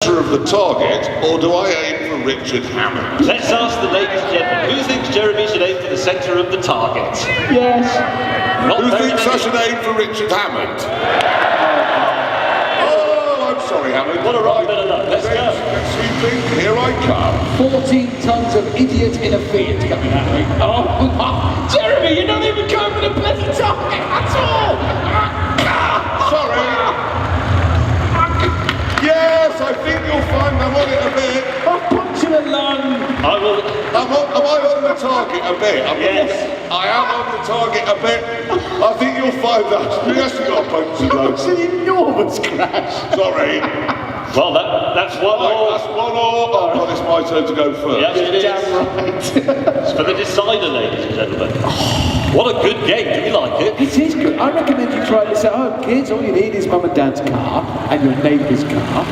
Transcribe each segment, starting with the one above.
of the target, or do I aim for Richard Hammond? Let's ask the ladies and gentlemen, who thinks Jeremy should aim for the centre of the target? Yes. Who thinks I should aim for Richard Hammond? Oh, I'm sorry, Hammond. What a right bit of luck. Let's go. Sweeping, here I come. 14 tons of idiot in a Fiat coming at me. Oh, Jeremy, you're not even going for the bloody target at all! Sorry. Yes, I think you'll find I'm on it a bit. I'll punch you a lung. I will. Am I on the target a bit? Yes. I am on the target a bit. I think you'll find that. Yes, you got punched in It's an enormous crash. Sorry. Well, that's one Right, all. that's 1-1. Oh, God, it's my turn to go first. Yes, it is. Damn right. It's for the decider, ladies and gentlemen. What a good game. Do you like it? It is good. I recommend you try this at home, kids. All you need is mum and dad's car and your neighbour's car.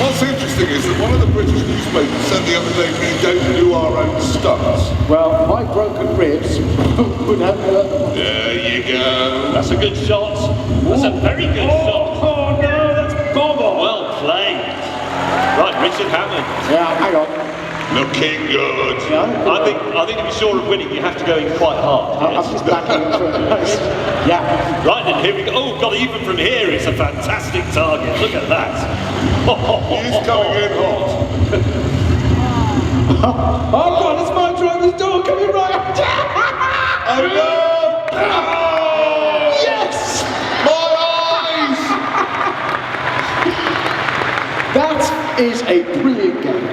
What's interesting is that one of the British newspapers said the other day we don't do our own stunts. Well, my broken ribs would have hurt them. There you go. That's a good shot. That's a very good shot. Oh no, that's Bobo. Well played. Right, Richard Hammond. Yeah, hang on. Looking good. Yeah, I think to be sure of winning, you have to go in quite hard. I'm just backing through. Yeah. Right then, here we go. Oh God, even from here, it's a fantastic target. Look at that. He's coming in hot. Oh God, it's my driver's door coming right up. Oh no! Oh, Yes! my eyes! That is a brilliant game.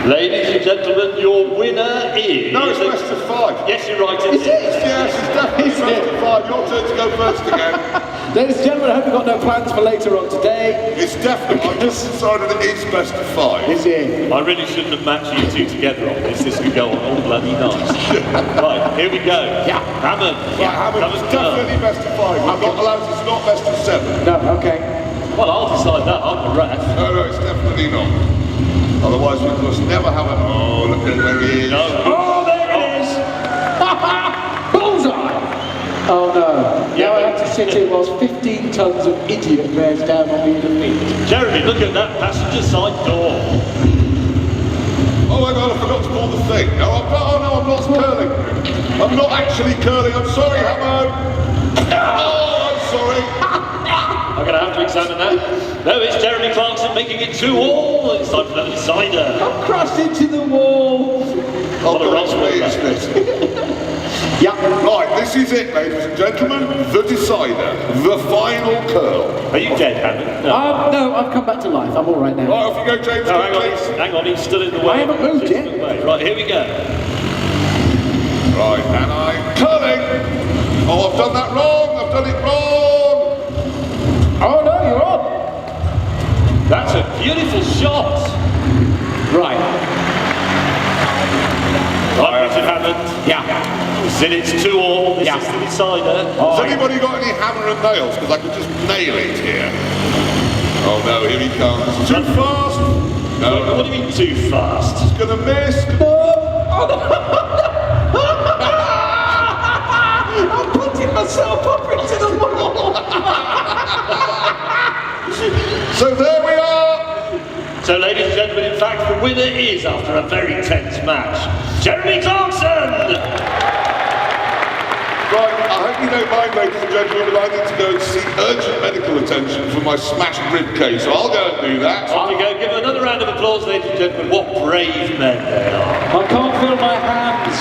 Ladies and gentlemen, your winner is... No, it's best of 5. Yes, you're right. It is. Yes, it's definitely best of 5. Your turn to go first again. Ladies and gentlemen, I hope you've got no plans for later on today. It's definitely. I've just decided it is best of 5. Is it? I really shouldn't have matched you two together on this. This could go on all bloody night. Right, here we go. Yeah. Hammond. Right, Hammond, it's definitely best of 5. I'm not allowed. It's not best of 7. No, okay. Well, I'll decide that. I'm the ref. No, it's definitely not. Otherwise, we must never have it. Oh, look at where he is. No. Oh, there it is! Bullseye! Oh no. Yeah, Now I have to sit here whilst 15 tons of idiot bears down on me in the feet. Jeremy, look at that passenger side door. Oh my God, I forgot to pull the thing. No, I'm not curling. I'm not actually curling. I'm sorry, Hammo. Oh, I'm sorry. I'm going to have to examine that. No, it's Jeremy Clarkson making it 2-all. It's time for the decider. I've crashed into the wall. Oh, What a God, roll, it's me, isn't it? Yeah. Right, this is it, ladies and gentlemen. The decider. The final curl. Are you dead, Hammond? No. No, I've come back to life. I'm all right now. Right, off you go, James. No, hang on, please. hang on, he's still in the way. I haven't moved He's yet. in the way. Right, here we go. Right, and I'm curling. Oh, I've done that wrong. I've done it wrong. Oh no, you're on. That's a beautiful shot. Right. Right, Richard Hammond. Yeah. It's 2-all. This Yeah. is the decider. Has anybody got any hammer and nails? Because I could just nail it here. Oh no, here he comes. Too fast. No, What do you mean too fast? he's gonna miss. I'm putting myself up into the wall. So there we are. So, ladies and gentlemen, in fact, the winner is, after a very tense match, Jeremy Clarkson! Right, I hope you don't mind, ladies and gentlemen, but I need to go and seek urgent medical attention for my smashed rib cage, so I'll go and do that. On you go. Give another round of applause, ladies and gentlemen. What brave men they are. I can't feel my hands.